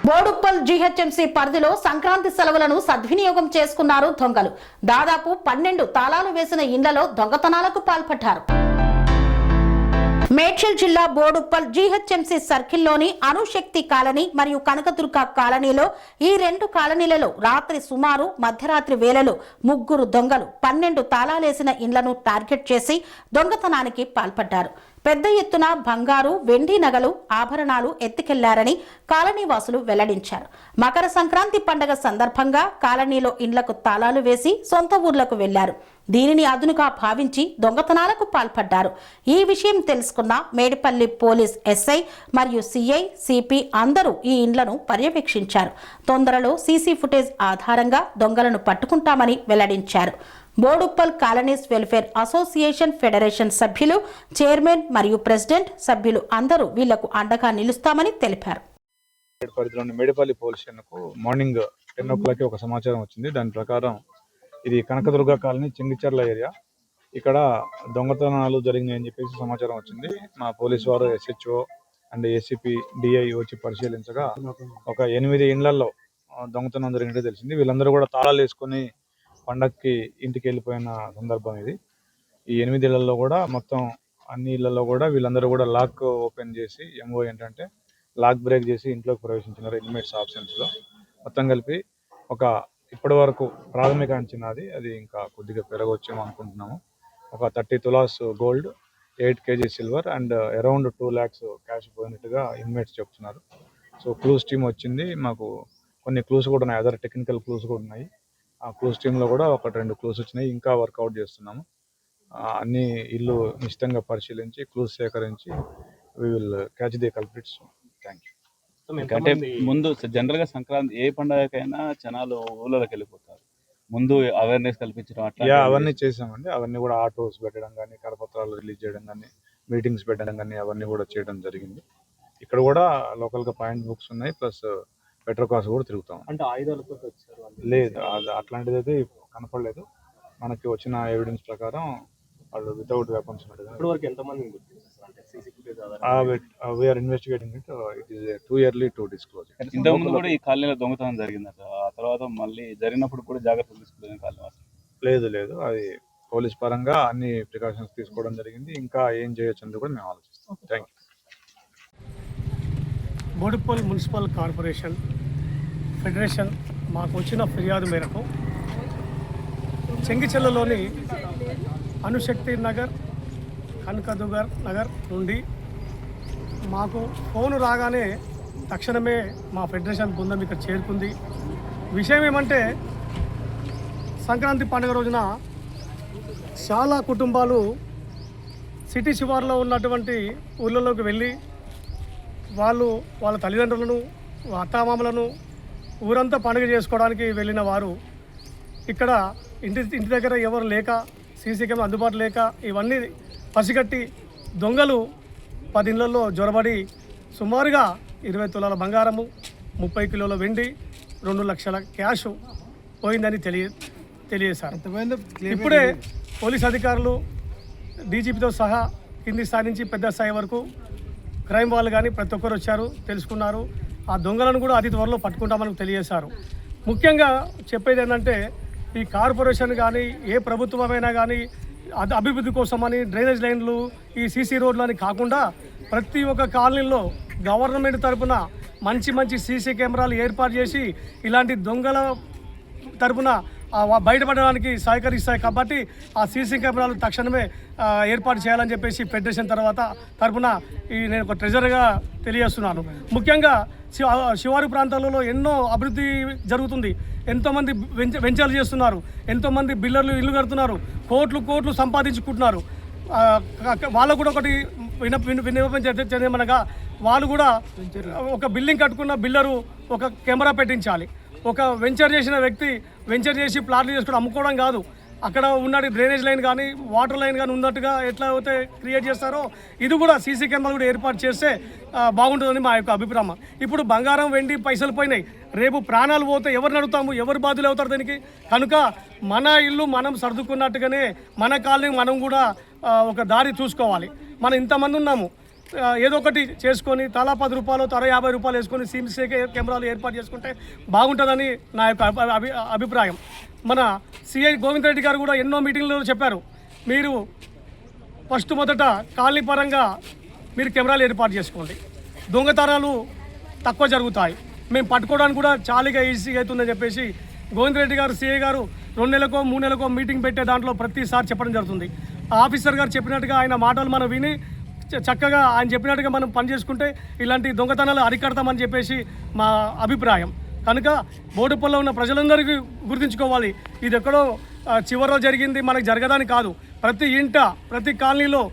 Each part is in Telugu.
బోడుప్పల్ జీహెచ్ఎంసీ పరిధిలో సంక్రాంతి సెలవులను సద్వినియోగం చేసుకున్నారు దొంగలు. దాదాపు 12 తాళాలు వేసిన ఇండ్లలో దొంగతనాలకు పాల్పడ్డారు. మేడ్చల్ జిల్లా బోడుప్పల్ జీహెచ్ఎంసీ సర్కిల్లోని అణుశక్తి కాలనీ మరియు కనకదుర్గ కాలనీలో ఈ 2 కాలనీలలో రాత్రి సుమారు మధ్యరాత్రి వేళలో 3 దొంగలు 12 తాళాలేసిన ఇండ్లను టార్గెట్ చేసి దొంగతనానికి పాల్పడ్డారు. పెద్ద ఎత్తున బంగారు, వెండి నగలు, ఆభరణాలు ఎత్తుకెళ్లారని కాలనీవాసులు వెల్లడించారు. మకర సంక్రాంతి పండుగ సందర్భంగా కాలనీలో ఇండ్లకు తాళాలు వేసి సొంత ఊర్లకు వెళ్లారు. దీనిని అదునుగా భావించి దొంగతనాలకు పాల్పడ్డారు. ఈ విషయం తెలుసుకున్న మేడిపల్లి పోలీస్ ఎస్ఐ మరియు సిఐ, సిపి అందరూ ఈ ఇండ్లను పర్యవేక్షించారు. తొందరలో సీసీ ఫుటేజ్ ఆధారంగా దొంగలను పట్టుకుంటామని వెల్లడించారు. Boduppal colonies welfare association federation సభ్యులు, చైర్మన్ మరియు ప్రెసిడెంట్ సభ్యులు అందరూ వీళ్లకు అండగా నిలుస్తామని తెలిపారు. మేడిపల్లి పోలీస్ స్టేషన్కు మార్నింగ్ 10 o'clock ఒక సమాచారం వచ్చింది. దాని ప్రకారం ఇది కనకదుర్గ కాలనీ, చెంగిచెర్ల ఏరియా, ఇక్కడ దొంగతనాలు జరిగినాయని చెప్పేసి సమాచారం వచ్చింది. మా పోలీసు వారు SHO అండ్ ACP DI వచ్చి పరిశీలించగా ఒక 8 ఇండ్లలో దొంగతనం జరిగినట్టు తెలిసింది. వీళ్ళందరూ కూడా తాళాలు వేసుకొని పండక్కి ఇంటికి వెళ్ళిపోయిన సందర్భం ఇది. ఈ 8 ఇళ్లలో కూడా మొత్తం అన్ని ఇళ్లలో కూడా వీళ్ళందరూ కూడా లాక్ ఓపెన్ చేసి MO ఏంటంటే లాక్ బ్రేక్ చేసి ఇంట్లోకి ప్రవేశించినారు ఇన్మేట్స్ ఆబ్సెన్స్లో. మొత్తం కలిపి ఒక ఇప్పటి వరకు ప్రాథమిక అంచనాది, అది ఇంకా కొద్దిగా పెరగవచ్చేమో అనుకుంటున్నాము. ఒక 30 తులాస్ gold, 8 kg silver and around 2 lakhs cash పోయినట్టుగా ఇన్మేట్స్ చెప్తున్నారు. సో క్లూస్ టీమ్ వచ్చింది. మాకు కొన్ని క్లూస్ కూడా ఉన్నాయి, అదర్ టెక్నికల్ క్లూస్ కూడా ఉన్నాయి. ఆ క్లూస్ టీంలో కూడా 1-2 క్లూస్ వచ్చినాయి. ఇంకా వర్కౌట్ చేస్తున్నాము. అన్ని ఇల్లు నిశ్చితంగా పరిశీలించి క్లూస్ సేకరించి we will catch the culprits. Thank you. అంటే ముందు జనరల్ గా సంక్రాంతి ఏ పండుగకైనా జనాలు ఊళ్ళలోకి వెళ్ళిపోతారు. ముందు అవేర్నెస్ కల్పించడం అట్లా అవన్నీ చేసామండి. అవన్నీ కూడా ఆటోస్ పెట్టడం కానీ, కరపత్రాలు రిలీజ్ చేయడం కానీ, మీటింగ్స్ పెట్టడం కానీ అవన్నీ కూడా చేయడం జరిగింది. ఇక్కడ కూడా లోకల్ గా పాయింట్ బుక్స్ ఉన్నాయి, ప్లస్ పెట్రోల్ కార్స్ కూడా తిరుగుతాం. అంటే ఆయుధాలతో వచ్చారు? లేదు, అట్లాంటిది అయితే కనపడలేదు. మనకి వచ్చిన ఎవిడెన్స్ ప్రకారం వాళ్ళు వితౌట్ వెపన్స్ ఉన్నట్టుగా. ఇప్పటివరకు ఎంతమంది we are investigating it. It is too early to disclose. ఇంతకుముందు కూడా ఈ కాలనీలో దొంగతనం జరిగిందట. ఆ తర్వాత మళ్ళీ జరిగినప్పుడు కూడా జాగ్రత్తలు తీసుకోలేదు కాలనీ? లేదు, అది పోలీస్ పరంగా అన్ని ప్రికాషన్స్ తీసుకోవడం జరిగింది. ఇంకా ఏం చేయొచ్చు అని కూడా మేము ఆలోచిస్తాం. Thank you. Boduppal municipal corporation federation మాకు వచ్చిన ఫిర్యాదు మేరకు చెంగిచెర్లలోని అణుశక్తి నగర్, కనకదుర్గ నగర్ నుండి మాకు ఫోను రాగానే తక్షణమే మా ఫెడరేషన్ బృందం ఇక్కడ చేరుకుంది. విషయం ఏమంటే, సంక్రాంతి పండుగ రోజున చాలా కుటుంబాలు సిటీ శివారులో ఉన్నటువంటి ఊళ్ళలోకి వెళ్ళి వాళ్ళ తల్లిదండ్రులను, అత్తామామలను ఊరంతా పండుగ చేసుకోవడానికి వెళ్ళిన వారు ఇక్కడ ఇంటి దగ్గర ఎవరు లేక, సీసీ కెమెరా అందుబాటు లేక ఇవన్నీ పసిగట్టి దొంగలు 10 ఇళ్లలో జొరబడి సుమారుగా 20 తులాల బంగారము, 30 కిలోల వెండి, 2 లక్షల క్యాష్ పోయిందని తెలియజేశారు. ఇప్పుడే పోలీస్ అధికారులు డీజీపీతో సహా కింది స్థాయి నుంచి పెద్ద స్థాయి వరకు క్రైమ్ వాళ్ళు కానీ ప్రతి ఒక్కరు వచ్చారు, తెలుసుకున్నారు. ఆ దొంగలను కూడా అతి త్వరలో పట్టుకుంటామని తెలియజేశారు. ముఖ్యంగా చెప్పేది ఏంటంటే, ఈ కార్పొరేషన్ కానీ ఏ ప్రభుత్వమైనా కానీ అభివృద్ధి కోసమని డ్రైనేజ్ లైన్లు, ఈ సీసీ రోడ్లు అని కాకుండా ప్రతి ఒక్క కాలనీలో గవర్నమెంట్ తరఫున మంచి సీసీ కెమెరాలు ఏర్పాటు చేసి ఇలాంటి దొంగల తరఫున బయటపడడానికి సహకరిస్తాయి. కాబట్టి ఆ సీసీ కెమెరాలు తక్షణమే ఏర్పాటు చేయాలని చెప్పేసి ఫెడరేషన్ తరఫున నేను ఒక ట్రెజర్గా తెలియజేస్తున్నాను. ముఖ్యంగా శివారు ప్రాంతాలలో ఎన్నో అభివృద్ధి జరుగుతుంది. ఎంతోమంది వెంచర్లు చేస్తున్నారు, ఎంతోమంది బిల్డర్లు ఇల్లు కడుతున్నారు, కోట్లు సంపాదించుకుంటున్నారు. వాళ్ళకు కూడా ఒకటి విన్నపం చేద్దామనగా, వాళ్ళు కూడా ఒక బిల్డింగ్ కట్టుకున్న బిల్డరు ఒక కెమెరా పెట్టించాలి. ఒక వెంచర్ చేసిన వ్యక్తి వెంచర్ చేసి ప్లాట్లు చేసుకుని అమ్ముకోవడం కాదు, అక్కడ ఉన్నట్టు డ్రైనేజ్ లైన్ కానీ, వాటర్ లైన్ కానీ ఉన్నట్టుగా ఎట్లా అయితే క్రియేట్ చేస్తారో ఇది కూడా సీసీ కెమెరాలు కూడా ఏర్పాటు చేస్తే బాగుంటుందని మా యొక్క అభిప్రాయం. ఇప్పుడు బంగారం, వెండి, పైసలు పోయినాయి, రేపు ప్రాణాలు పోతే ఎవరిని అడుగుతాము, ఎవరు బాధ్యులు అవుతారు దానికి? కనుక మన ఇల్లు మనం సర్దుకున్నట్టుగానే మన కాలనీ మనం కూడా ఒక దారి చూసుకోవాలి. మనం ఇంతమంది ఉన్నాము, ఏదో ఒకటి చేసుకొని తలా 10 రూపాయలు తల 50 రూపాయలు వేసుకొని సీసీ కెమెరాలు ఏర్పాటు చేసుకుంటే బాగుంటుందని నా యొక్క అభిప్రాయం. మన సిఐ గోవింద్ రెడ్డి గారు కూడా ఎన్నో మీటింగ్లలో చెప్పారు, మీరు మొదట కాలనీ పరంగా మీరు కెమెరాలు ఏర్పాటు చేసుకోండి, దొంగతనాలు తక్కువ జరుగుతాయి, మేము పట్టుకోవడానికి కూడా చాలా ఈజీగా అవుతుందని చెప్పేసి గోవింద్ రెడ్డి గారు సిఐ గారు 2 నెలలకో 3 నెలలకో మీటింగ్ పెట్టే దాంట్లో ప్రతిసారి చెప్పడం జరుగుతుంది. ఆఫీసర్ గారు చెప్పినట్టుగా ఆయన మాటలు మనం విని చక్కగా ఆయన చెప్పినట్టుగా మనం పనిచేసుకుంటే ఇలాంటి దొంగతనాలు అరికడతామని చెప్పేసి మా అభిప్రాయం. కనుక బోడుపల్లో ఉన్న ప్రజలందరికీ గుర్తుంచుకోవాలి, ఇది ఎక్కడో చివరిలో జరిగింది మనకు జరగదని కాదు. ప్రతి ఇంట ప్రతి కాలనీలో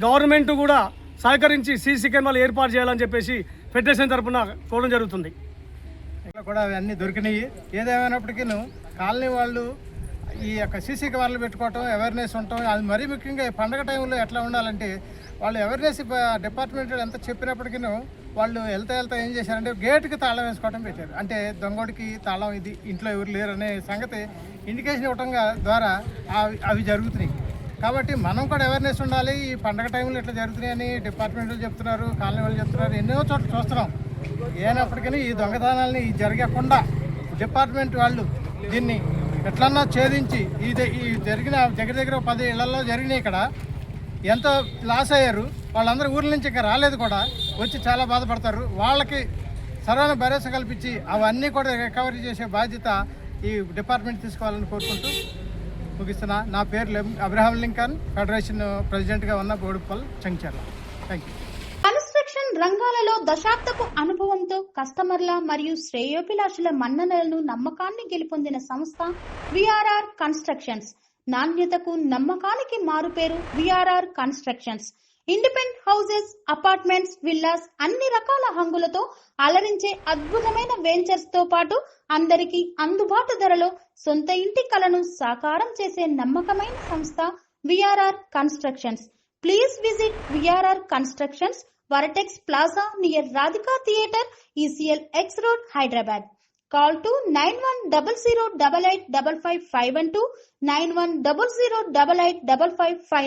గవర్నమెంట్ కూడా సహకరించి సీసీ కెమెరాలు ఏర్పాటు చేయాలని చెప్పేసి ఫెడరేషన్ తరఫున కోరడం జరుగుతుంది. ఇక్కడ కూడా అవన్నీ దొరికినాయి. ఏదేమైనప్పటికీ కాలనీ వాళ్ళు ఈ యొక్క సీసీ కెమెరాలు పెట్టుకోవటం, అవేర్నెస్ ఉండటం, అది మరీ ముఖ్యంగా ఈ పండగ టైంలో ఎట్లా ఉండాలంటే వాళ్ళు అవేర్నెస్ డిపార్ట్మెంట్ ఎంత చెప్పినప్పటికీ వాళ్ళు వెళ్తా ఏం చేశారంటే గేట్కి తాళం వేసుకోవడం పెట్టారు. అంటే దొంగోడికి తాళం ఇది ఇంట్లో ఎవరు లేరు అనే సంగతి ఇండికేషన్ ఇవ్వటం ద్వారా అవి జరుగుతున్నాయి. కాబట్టి మనం కూడా అవేర్నెస్ ఉండాలి. ఈ పండగ టైంలో ఇట్లా జరుగుతున్నాయని డిపార్ట్మెంట్ వాళ్ళు చెప్తున్నారు, కాలనీ వాళ్ళు చెప్తున్నారు, ఎన్నో చోట్ల చూస్తున్నాం. అయినప్పటికీ ఈ దొంగతనాలని జరగకుండా డిపార్ట్మెంట్ వాళ్ళు దీన్ని ఎట్లన్నా ఛేదించి ఈ జరిగిన దగ్గర 10 ఇళ్లలో జరిగినాయి. ఇక్కడ ఎంతో లాస్ అయ్యారు వాళ్ళందరూ, ఊర్ల నుంచి ఇంకా రాలేదు కూడా, వచ్చి చాలా బాధపడతారు. వాళ్ళకి సరైన భరోసా కల్పించి అవన్నీ కూడా రికవరీ చేసే బాధ్యత ఈ డిపార్ట్మెంట్ తీసుకోవాలని కోరుకుంటూ ముగిస్తున్నా. నా పేరు అబ్రహాం లింకన్, ఫెడరేషన్ ప్రెసిడెంట్గా ఉన్న Boduppal Chancharla. Thank you. Construction రంగాలలో దశాబ్దపు అనుభవంతో కస్టమర్ల మరియు శ్రేయోభిలాషుల మన్ననలను నమ్మకాన్ని గెలుపొందిన సంస్థ విఆర్ఆర్ కన్స్ట్రక్షన్స్. నాణ్యతకు నమ్మకానికి మారుపేరు VRR constructions. Independent houses, apartments, villas అన్ని రకాల హంగులతో అలరించే అద్భుతమైన వెంచర్స్ తో పాటు అందరికీ అందుబాటు ధరలో సొంత ఇంటి కలను సాకారం చేసే నమ్మకమైన సంస్థ VRR constructions. Please visit VRR Constructions, Varatex Plaza near Radhika Theatre, ECL X Road, Hyderabad. Call to 9100885551 91008855